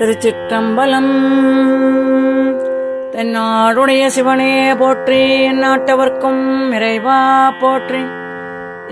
திருச்சிற்றம்பலம். தென்னாடுடைய சிவனே போற்றி, நாட்டவர்க்கும் இறைவா போற்றி.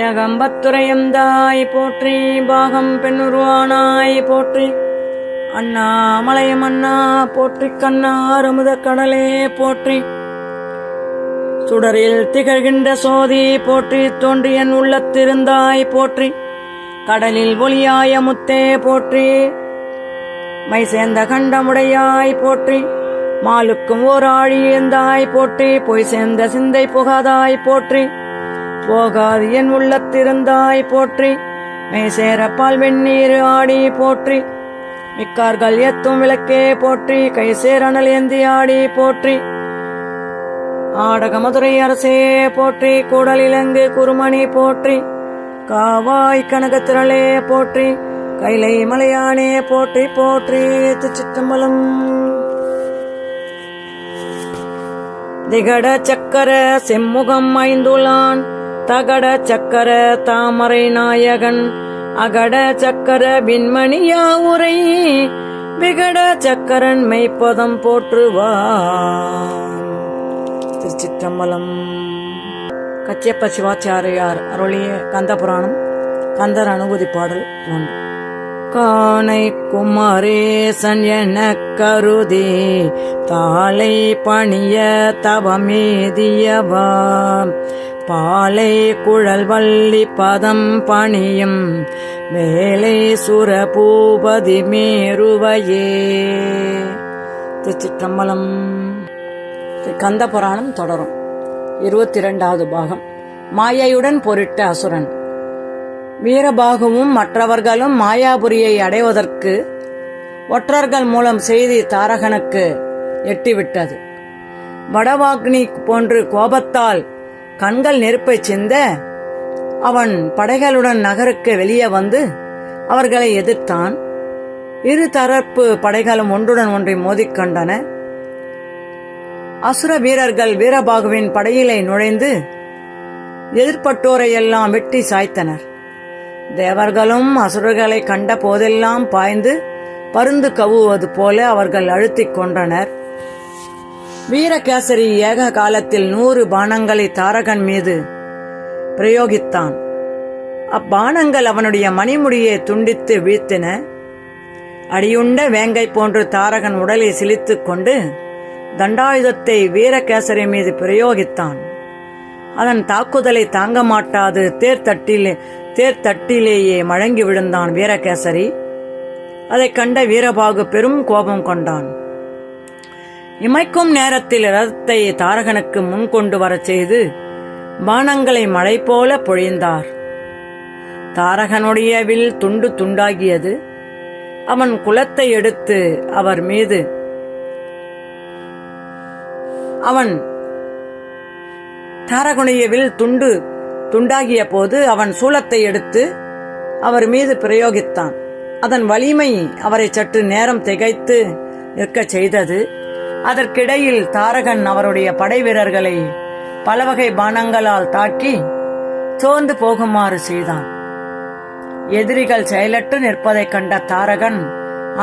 ஏகம்பத்துரையந்தாய் போற்றி, பாகம் பெண்ணுருவானாய் போற்றி. அண்ணாமலையம் அண்ணா போற்றி, கண்ணார் அமுத கடலே போற்றி. சுடரில் திகழ்கின்ற சோதி போற்றி, தோன்றியன் உள்ளத்திருந்தாய் போற்றி. கடலில் ஒளியாய முத்தே போற்றி, மை சேர்ந்த கண்டமுடையாய் போற்றி. மாலுக்கும் ஓர் ஆழி இருந்தாய் போற்றி, பொய் சேர்ந்த சிந்தை புகாதாய் போற்றி. போகாது என் உள்ளத்திருந்தாய் போற்றி, மெய் சேர பால் வெந்நீர் ஆடி போற்றி. மிக்கார்கள் எத்தும் விளக்கே போற்றி, கை சேரணல் ஏந்தி ஆடி போற்றி. ஆடக மதுரை அரசே போற்றி, கூடலிலங்கு குருமணி போற்றி. காவாய் கனகத்திரளே போற்றி, கைலை மலையானே போற்றி போற்றி. திருச்சிற்றம்பலம். திகட சக்கர செம்முகம் ஐந்துளான், தகட சக்கர தாமரை நாயகன். அகட சக்கர பின்மணியா உரை, விகட சக்கரன் மெய்ப்பதம் போற்றுவான். திருச்சிற்றம்பலம். கச்சியப்ப சிவாச்சாரியார் அருளிய கந்தபுராணம், கந்தர் அனுபூதி பாடல் 1. கானை குமரேசன் என கருதி தாளை பணிய தவமேதியவா, பாலை குழல் வள்ளி பதம் பணியும் வேலை சுரபூபதி மேருவையே. திருச்சிற்றம்பலம். கந்தபுராணம் தொடரும். 22வது பாகம். மாயையுடன் போரிட்ட அசுரன். வீரபாகுவும் மற்றவர்களும் மாயாபுரியை அடைவதற்கு ஒற்றர்கள் மூலம் செய்தி தாரகனுக்கு எட்டிவிட்டது. வடவாக்னி போன்று கோபத்தால் கண்கள் நெருப்பை சிந்த அவன் படைகளுடன் நகருக்கு வெளியே வந்து அவர்களை எதிர்த்தான். இரு தரப்பு படைகளும் ஒன்றுடன் ஒன்றை மோதிக்கொண்டன. அசுர வீரர்கள் வீரபாகுவின் படையிலே நுழைந்து எதிர்பட்டோரையெல்லாம் வெட்டி சாய்த்தனர். தேவர்களும் அசுரர்களை கண்ட போதெல்லாம் பாய்ந்து பருந்து கவுவது போல அவர்கள் அழுத்திக் கொண்டனர். வீரகேசரி ஏக காலத்தில் 100 பானங்களை தாரகன் மீது பிரயோகித்தான். அப்பானங்கள் அவனுடைய மணிமுடியை துண்டித்து வீழ்த்தின. அடியுண்ட வேங்கை போன்று தாரகன் உடலை சிலித்துக் கொண்டு தண்டாயுதத்தை வீரகேசரி மீது பிரயோகித்தான். அதன் தாக்குதலை தாங்க மாட்டாது தேர்தட்டிலேயே மழங்கி விழுந்தான் வீரகேசரி. அதை கண்ட வீரபாகு பெரும் கோபம் கொண்டான். இமைக்கும் நேரத்தில் ரதத்தை தாரகனுக்கு முன் கொண்டு வரச் செய்து பானங்களை மழை போல பொழிந்தார். தாரகனுடைய வில் துண்டு துண்டாகியது. அவன் குலத்தை எடுத்து அவர் மீது தாரகனுடைய வில் துண்டாகிய போது அவன் சூலத்தை எடுத்து அவர் மீது பிரயோகித்தான். அதன் வலிமை அவரை சற்று நேரம் திகைத்து நிற்கச் செய்தது. அதற்கிடையில் தாரகன் அவருடைய படை வீரர்களை பலவகை பானங்களால் தாக்கி சோர்ந்து போகுமாறு செய்தான். எதிரிகள் செயலற்று நிற்பதைக் கண்ட தாரகன்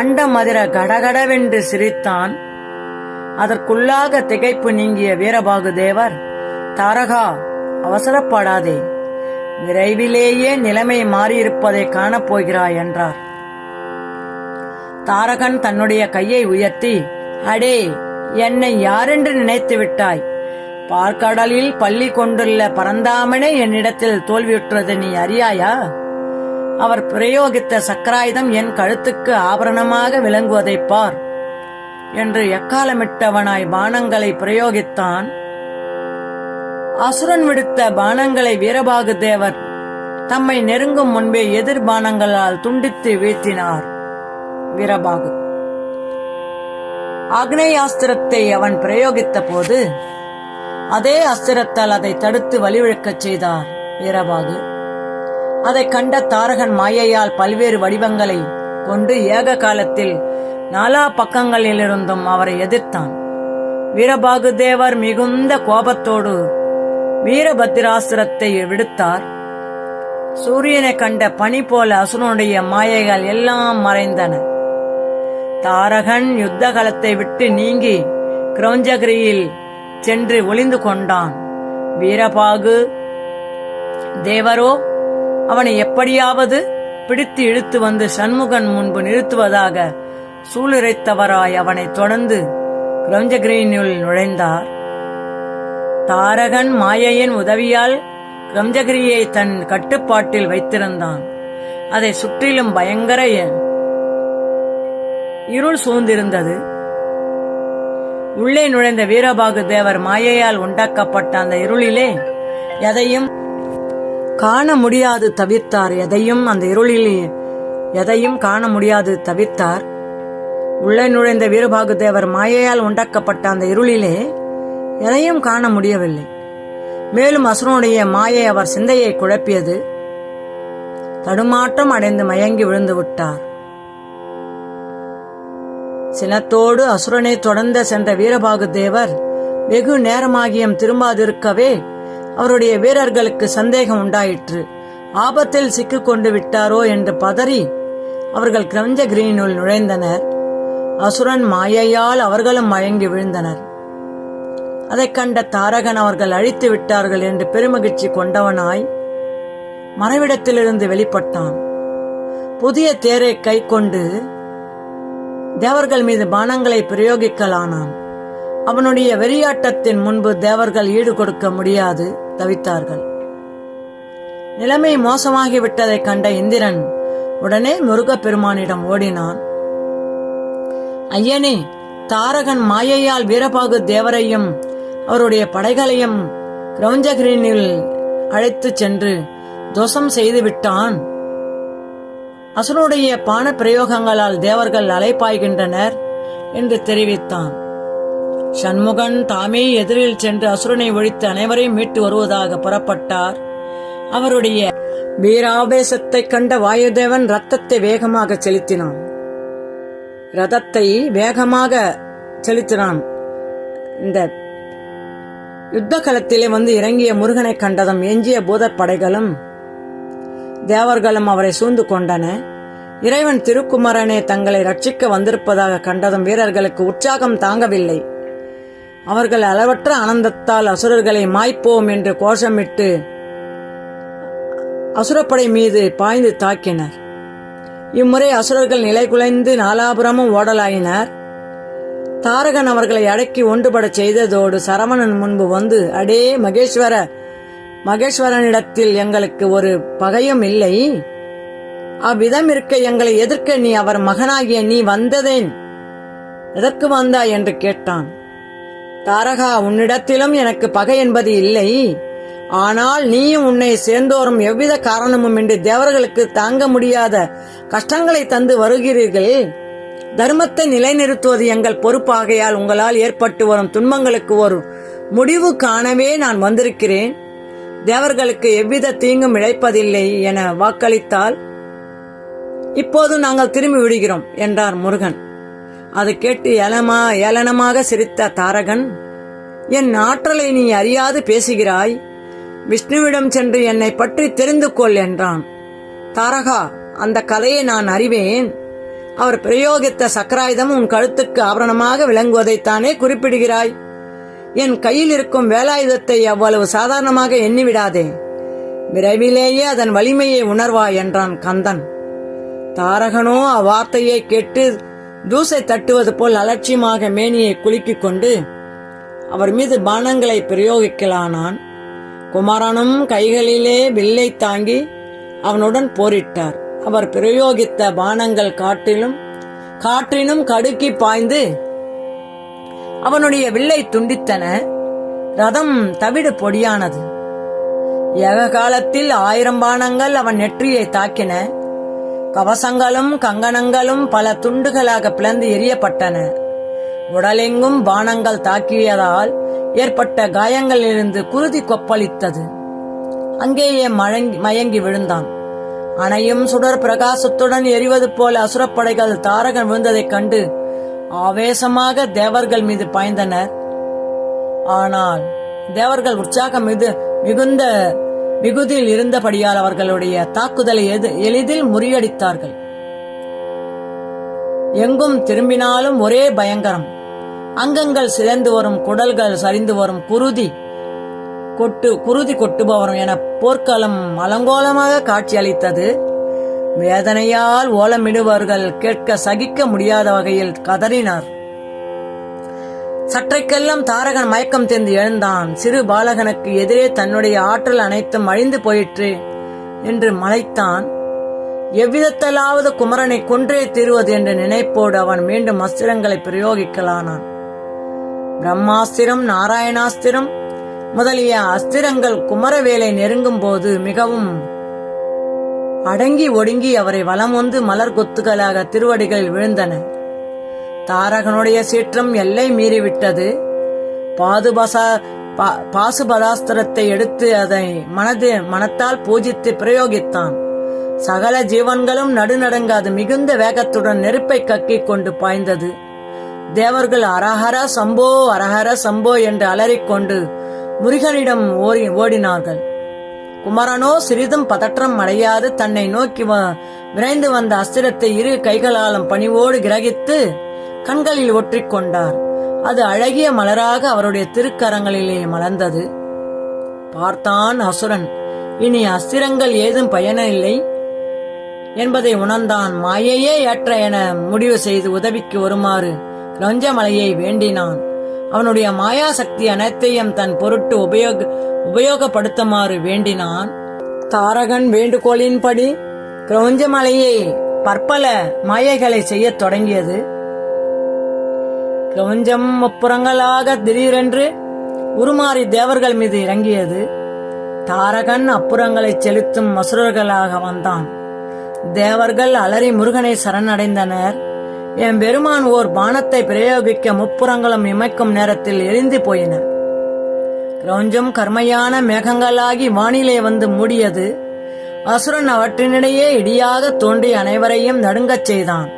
அண்டம் அதிர கடகடவென்று சிரித்தான். அதற்குள்ளாக திகைப்பு நீங்கிய வீரபாகு தேவர், தாரகா, அவசரப்படாதே, விரைவிலேயே நிலைமை மாறியிருப்பதை காணப்போகிறாய் என்றார். தாரகன் தன்னுடைய கையை உயர்த்தி, அடே, என்னை யாரென்று நினைத்து விட்டாய்? பார்க்கடலில் பள்ளி கொண்டுள்ள பரந்தாமனே என்னிடத்தில் தோல்வியுற்றது நீ அறியாயா? அவர் பிரயோகித்த சக்கராயுதம் என் கழுத்துக்கு ஆபரணமாக விளங்குவதைப் பார் என்று எக்காலமிட்டவனாய் பானங்களை பிரயோகித்தான். அசுரன் விடுத்த பானங்களை வீரபாகு தேவர் தம்மை நெருங்கும் முன்பே எதிர் பானங்களால் துண்டித்து வீழ்த்தினார். வீரபாகு ஆக்னேயாஸ்திரத்தை அவன் பிரயோகித்த போது அதே அஸ்திரத்தால் அதை தடுத்து வழிவிழக்கச் செய்தார் வீரபாகு. அதை கண்ட தாரகன் மாயையால் பல்வேறு வடிவங்களை கொண்டு ஏக காலத்தில் 4 பக்கங்களிலிருந்தும் அவரை எதிர்த்தான். வீரபாகு தேவர் மிகுந்த கோபத்தோடு வீரபத்திராஸ்திரத்தை விடுத்தார். சூரியனை கண்ட பனி போல அசுரனுடைய மாயைகள் எல்லாம் மறைந்தன. தாரகன் யுத்த களத்தை விட்டு நீங்கி கிரௌஞ்சகிரியில் சென்று ஒளிந்து கொண்டான். வீரபாகு தேவரோ அவனை எப்படியாவது பிடித்து இழுத்து வந்து சண்முகன் முன்பு நிறுத்துவதாக சூளுரைத்தவராய் அவனை தொடர்ந்து கிரௌஞ்சகிரியினுள் நுழைந்தார். தாரகன் மாயையின் உதவியால் கிரௌஞ்சகிரியை தன் கட்டுப்பாட்டில் வைத்திருந்தான். அதை சுற்றிலும் பயங்கர இருள் சூழ்ந்திருந்தது. உள்ளே நுழைந்த வீரபாகு தேவர் மாயையால் உண்டாக்கப்பட்ட அந்த இருளிலே எதையும் காண முடியாது தவிர்த்தார். அந்த இருளிலே எதையும் காண முடியாது தவிர்த்தார். உள்ளே நுழைந்த வீரபாகு தேவர் மாயையால் உண்டாக்கப்பட்ட அந்த இருளிலே எதையும் காண முடியவில்லை. மேலும் அசுரனுடைய மாயை அவர் சிந்தையை குழப்பியது. தடுமாற்றம் அடைந்து மயங்கி விழுந்து விட்டார். சினத்தோடு அசுரனை தொடர்ந்து சென்ற வீரபாகு தேவர் வெகு நேரமாகியும் திரும்பாதிருக்கவே அவருடைய வீரர்களுக்கு சந்தேகம் உண்டாயிற்று. ஆபத்தில் சிக்கிக் கொண்டு விட்டாரோ என்று பதறி அவர்கள் கிரௌஞ்சகிரியினுள் நுழைந்தனர். அசுரன் மாயையால் அவர்களும் மயங்கி விழுந்தனர். அதைக் கண்ட தாரகன் அவர்கள் அழித்து விட்டார்கள் என்று பெருமகிழ்ச்சி கொண்டவனாய் மறைவிடத்திலிருந்து வெளிப்பட்டான். புதிய தேரை கை கொண்டு தேவர்கள் மீது பானங்களை பிரயோகிக்கலானான். அவனுடைய வெறியாட்டத்தின் முன்பு தேவர்கள் ஈடு கொடுக்க முடியாது தவித்தார்கள். நிலைமை மோசமாகிவிட்டதை கண்ட இந்திரன் உடனே முருகப்பெருமானிடம் ஓடினான். ஐயனே, தாரகன் மாயையால் வீரபாகு தேவரையும் அவருடைய படைகளையும் கிரௌஞ்சகிரியில் அழைத்து சென்று தோஷம் செய்து விட்டான். அசுரனுடைய பான பிரயோகங்களால் தேவர்கள் அலைப்பாய்கின்றனர் என்று தெரிவித்தான். சண்முகன் தாமே எதிரில் சென்று அசுரனை ஒழித்து அனைவரையும் மீட்டு வருவதாக புறப்பட்டார். அவருடைய வீராவேசத்தை கண்ட வாயுதேவன் ரத்தத்தை வேகமாக செலுத்தினான். இந்த யுத்த களத்திலே வந்து இறங்கிய முருகனை கண்டதும் எஞ்சிய பூதப்படைகளும் தேவர்களும் அவரை சூழ்ந்து கொண்டன. இறைவன் திருக்குமரனே தங்களை ரட்சிக்க வந்திருப்பதாக கண்டதும் வீரர்களுக்கு உற்சாகம் தாங்கவில்லை. அவர்கள் அளவற்ற ஆனந்தத்தால் அசுரர்களை மாய்ப்போம் என்று கோஷமிட்டு அசுரப்படை மீது பாய்ந்து தாக்கினர். இம்முறை அசுரர்கள் நிலைகுலைந்து நாலாபுரமும் ஓடலாயினர். தாரகன் அவர்களை அடக்கி ஒன்றுபடச் செய்ததோடு சரவணன் முன்பு வந்து, அடே மகேஸ்வரனிடத்தில் எங்களுக்கு ஒரு பகையும் இல்லை. அவ்விதம் இருக்க எங்களை எதிர்க்க நீ அவர் மகனாகிய நீ வந்ததேன்? எதற்கு வந்தாய் என்று கேட்டான். தாரகா, உன்னிடத்திலும் எனக்கு பகை என்பது இல்லை. ஆனால் நீயும் உன்னை சேர்ந்தோறும் எவ்வித காரணமும் இன்றி தேவர்களுக்கு தாங்க முடியாத கஷ்டங்களை தந்து வருகிறீர்கள். தர்மத்தை நிலைநிறுத்துவது எங்கள் பொறுப்பாகையால் உங்களால் ஏற்பட்டு வரும் துன்பங்களுக்கு ஒரு முடிவு காணவே நான் வந்திருக்கிறேன். தேவர்களுக்கு எவ்வித தீங்கும் இழைப்பதில்லை என வாக்களித்தால் இப்போது நாங்கள் திரும்பி விடுகிறோம் என்றார் முருகன். அது கேட்டு ஏளனமாக சிரித்த தாரகன், என் ஆற்றலை நீ அறியாது பேசுகிறாய். விஷ்ணுவிடம் சென்று என்னை பற்றி தெரிந்து கொள் என்றான். தாரகா, அந்த கதையை நான் அறிவேன். அவர் பிரயோகித்த சக்கராயுதம் உன் கழுத்துக்கு ஆபரணமாக விளங்குவதைத்தானே குறிப்பிடுகிறாய். என் கையில் இருக்கும் வேலாயுதத்தை அவ்வளவு சாதாரணமாக எண்ணிவிடாதே. விரைவிலேயே அதன் வலிமையை உணர்வாய் என்றான் கந்தன். தாரகனோ அவ்வார்த்தையை கேட்டு தூசை தட்டுவது போல் அலட்சியமாக மேனியை குலுக்கிக் கொண்டு அவர் மீது பானங்களை பிரயோகிக்கலானான். குமாரனும் கைகளிலே வில்லை தாங்கி அவனுடன் போரிட்டார். அவர் பிரயோகித்த பானங்கள் காற்றினும் கடுக்கி பாய்ந்து அவனுடைய வில்லை துண்டித்தன. ரதம் தவிடு பொடியானது. ஏக காலத்தில் 1000 பானங்கள் அவன் நெற்றியை தாக்கின. கவசங்களும் கங்கணங்களும் பல துண்டுகளாக பிளந்து எரியப்பட்டன. உடலெங்கும் பானங்கள் தாக்கியதால் ஏற்பட்ட காயங்களிலிருந்து குருதி கொப்பளித்தது. அங்கேயே மயங்கி விழுந்தான். அணையும் சுடர் பிரகாசத்துடன் எரிவது போல அசுரப்படைகள் தாரகன் விழுந்ததைக் கண்டு ஆவேசமாக தேவர்கள் மீது பாய்ந்தனர். ஆனால் தேவர்கள் உற்சாகம் மிகுந்த மிகுதியில் இருந்தபடியால் அவர்களுடைய தாக்குதலை எளிதில் முறியடித்தார்கள். எங்கும் திரும்பினாலும் ஒரே பயங்கரம். அங்கங்கள் சிதைந்து வரும், குடல்கள் சரிந்து வரும், குருதி கொட்டுபவரும் என போர்க்களம் அலங்கோலமாக காட்சியளித்தது. வேதனையால் ஓலமிடுவர்கள் கேட்க சகிக்க முடியாத வகையில் கதறினார். சற்றைக்கெல்லாம் தாரகன் மயக்கம் தெரிந்து எழுந்தான். சிறு பாலகனுக்கு எதிரே தன்னுடைய ஆற்றல் அனைத்தும் அழிந்து போயிற்று என்று மலைத்தான். எவ்விதத்தலாவது குமரனை கொன்றே தீர்வது என்ற நினைப்போடு அவன் மீண்டும் அஸ்திரங்களை பிரயோகிக்கலானான். பிரம்மாஸ்திரம், நாராயணாஸ்திரம் முதலிய அஸ்திரங்கள் குமரவேலை நெருங்கும் போது மிகவும் அடங்கி ஒடுங்கி அவரை வலம் வந்து மலர் கொத்துகளாக திருவடிகளில் விழுந்தன. தாரகனுடைய சீற்றம் எல்லை மீறிவிட்டது. பாசுபதாஸ்திரத்தை எடுத்து அதை மனத்தால் பூஜித்து பிரயோகித்தான். சகல ஜீவன்களும் நடுநடுங்காது மிகுந்த வேகத்துடன் நெருப்பை கக்கிக் கொண்டு பாய்ந்தது. தேவர்கள் அரஹர சம்போ அரஹர சம்போ என்று அலறிக்கொண்டு முருகனிடம் ஓடினார்கள். குமரனோ சிறிதும் பதற்றம் அடையாது தன்னை நோக்கி விரைந்து வந்த அஸ்திரத்தை இரு கைகளாலும் பணிவோடு கிரகித்து கண்களில் ஒற்றிக்கொண்டார். அது அழகிய மலராக அவருடைய திருக்கரங்களிலே மலர்ந்தது. பார்த்தான் அசுரன். இனி அஸ்திரங்கள் ஏதும் பயனில்லை என்பதை உணர்ந்தான். மாயையே ஏற்ற என முடிவு செய்து உதவிக்கு வருமாறு கிரௌஞ்சமலையை வேண்டினான். அவனுடைய மாயா சக்தி அனைத்தையும் தன் பொருட்டு உபயோகப்படுத்துமாறு வேண்டினான். தாரகன் வேண்டுகோளின்படி கிரௌஞ்சமலையை பற்பல மாயைகளை செய்ய தொடங்கியது. கிரௌஞ்சம் முப்புறங்களாக திடீரென்று உருமாறி தேவர்கள் மீது இறங்கியது. தாரகன் அப்புறங்களை செலுத்தும் அசுரர்களாக வந்தான். தேவர்கள் அலறி முருகனை சரணடைந்தனர். என் பெருமான் ஓர் பானத்தை பிரயோகிக்க முப்புறங்களும் இமைக்கும் நேரத்தில் எரிந்து போயின. கிரௌஞ்சம் கர்மையான மேகங்களாகி வானிலே வந்து மூடியது. அசுரன் அவற்றினிடையே இடியாக தோன்றி அனைவரையும் நடுங்கச் செய்தான்.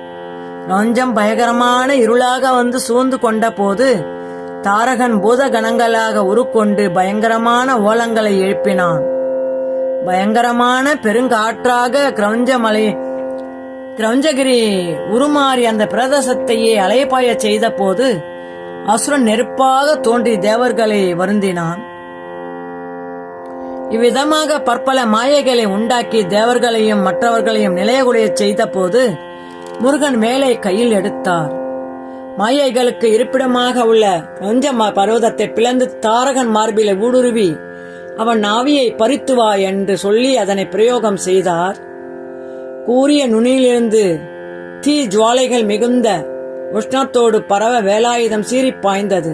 கிரௌஞ்சம் பயங்கரமான இருளாக வந்து சூழ்ந்து கொண்ட போது தாரகன் பூதகணங்களாக உருக்கொண்டு பயங்கரமான ஓலங்களை எழுப்பினான். பயங்கரமான பெருங்காற்றாக கிரௌஞ்சகிரி உருமாறி அந்த பிரதேசத்தையே அலைபாய செய்த போது அசுரன் நெருப்பாக தோன்றி தேவர்களை வருந்தினான். இவ்விதமாக பற்பல மாயைகளை உண்டாக்கி தேவர்களையும் மற்றவர்களையும் நிலையகுடைய செய்த போது முருகன் மேலே கையில் எடுத்தார். மாயைகளுக்கு இருப்பிடமாக உள்ள கிரௌஞ்ச பர்வதத்தை பிளந்து தாரகன் மார்பிலை ஊடுருவி அவன் நாவியை பறித்து வா என்று சொல்லி அதனை பிரயோகம் செய்தார். கூரிய நுனியிலிருந்து தீ ஜுவாலைகள் மிகுந்த உஷ்ணத்தோடு பரவ வேலாயுதம் சீறி பாய்ந்தது.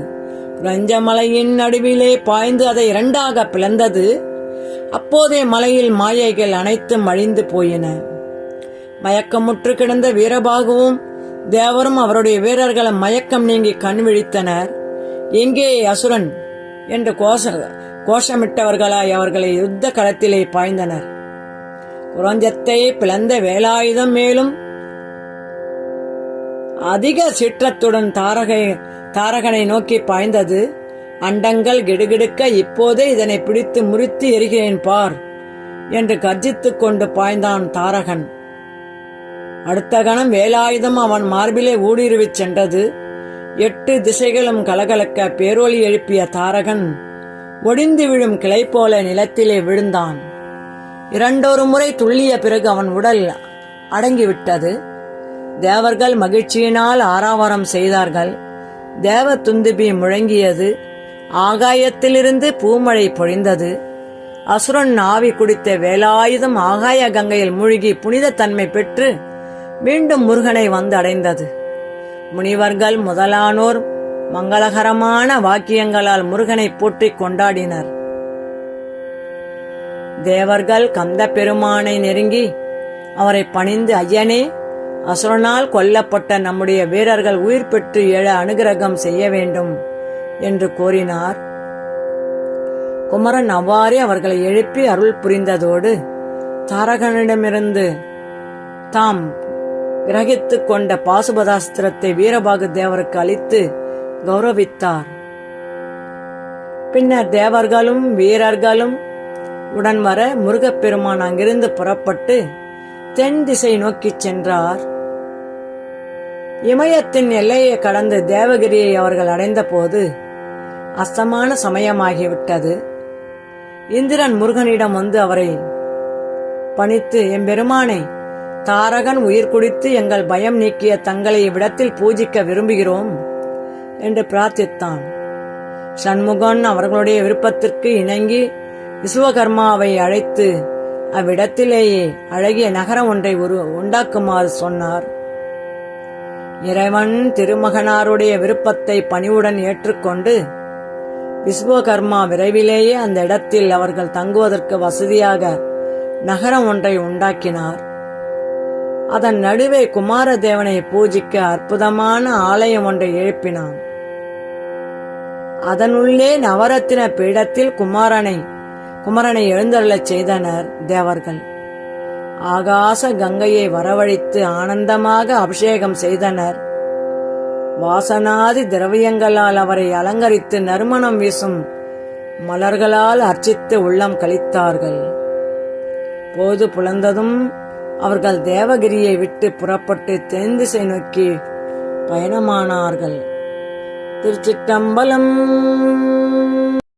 கிரௌஞ்சமலையின் நடுவிலே பாய்ந்து அதை இரண்டாக பிளந்தது. அப்போதே மலையில் மாயைகள் அனைத்தும் அழிந்து போயின. மயக்கமுற்று கிடந்த வீரபாகுவும் தேவரும் அவருடைய வீரர்களும் மயக்கம் நீங்கி கண் விழித்தனர். எங்கே அசுரன் என்று கோஷமிட்டவர்களாய் அவர்களை யுத்த களத்திலே பாய்ந்தனர். குரஞ்சத்தை பிளந்த வேலாயுதம் மேலும் அதிக சீற்றத்துடன் தாரகனை நோக்கி பாய்ந்தது. அண்டங்கள் கிடுகிடுக்க இப்போதே இதனை பிடித்து முறித்து எரிகிறேன் பார் என்று கர்ஜித்துக் கொண்டு பாய்ந்தான் தாரகன். அடுத்த கணம் வேலாயுதம் அவன் மார்பிலே ஊடுருவிச் சென்றது. 8 திசைகளும் கலகலக்க பேரொலி எழுப்பிய தாரகன் ஒடிந்து விழும் கிளை போல நிலத்திலே விழுந்தான். 2 முறை துள்ளிய பிறகு அவன் உடல் அடங்கிவிட்டது. தேவர்கள் மகிழ்ச்சியினால் ஆரவாரம் செய்தார்கள். தேவ துந்துபி முழங்கியது. ஆகாயத்திலிருந்து பூமழை பொழிந்தது. அசுரன் ஆவி குடித்த வேலாயுதம் ஆகாய கங்கையில் மூழ்கி புனித தன்மை பெற்று மீண்டும் முருகனை வந்து அடைந்தது. முனிவர்கள் முதலானோர் மங்களகரமான வாக்கியங்களால் முருகனை போற்றிக் கொண்டாடினர். தேவர்கள் கந்த பெருமானை நெருங்கி அவரை பணிந்து, ஐயனே, அசுரனால் கொல்லப்பட்ட நம்முடைய வீரர்கள் உயிர் பெற்று எழ அனுகிரகம் செய்ய வேண்டும் என்று கோரினார். குமரன் அவ்வாறே அவர்களை எழுப்பி அருள் புரிந்ததோடு தாரகனிடமிருந்து தாம் கிரகித்துக் கொண்ட பாசுபதாஸ்திரத்தை வீரபாகு தேவருக்கு அளித்து கௌரவித்தார். பின்னர் தேவர்களும் வீரர்களும் உடன் வர முருகப்பெருமான் அங்கிருந்து புறப்பட்டு தென் திசை நோக்கிச் சென்றார். இமயத்தின் எல்லையை கடந்து தேவகிரியை அவர்கள் அடைந்த போது அஸ்தமான சமயமாகிவிட்டது. இந்திரன் முருகனிடம் வந்து அவரை பணித்து, எம்பெருமானை, தாரகன் உயிர் குடித்து எங்கள் பயம் நீக்கிய தங்களை இவ்விடத்தில் பூஜிக்க விரும்புகிறோம் என்று பிரார்த்தித்தான். சண்முகன் அவர்களுடைய விருப்பத்திற்கு இணங்கி விஸ்வகர்மாவை அழைத்து அவ்விடத்திலேயே அழகிய நகரம் ஒன்றை உண்டாக்குமாறு சொன்னார். இறைவன் திருமகனாருடைய விருப்பத்தை பணிவுடன் ஏற்றுக்கொண்டு விஸ்வகர்மா விரைவிலேயே அந்த இடத்தில் அவர்கள் தங்குவதற்கு வசதியாக நகரம் ஒன்றை உண்டாக்கினார். அதன் நடுவே குமாரதேவனை பூஜிக்க அற்புதமான ஆலயம் ஒன்றை எழுப்பினான். அதனுள்ளே நவரத்தின பீடத்தில் குமரனை எழுந்தருளச் செய்தனர் தேவர்கள். ஆகாச கங்கையை வரவழைத்து ஆனந்தமாக அபிஷேகம் செய்தனர். வாசனாதி திரவியங்களால் அவரை அலங்கரித்து நறுமணம் வீசும் மலர்களால் அர்ச்சித்து உள்ளம் கழித்தார்கள். போது புலந்ததும் அவர்கள் தேவகிரியை விட்டு புறப்பட்டு தென்திசை நோக்கி பயணமானார்கள். திருச்சிற்றம்பலம்.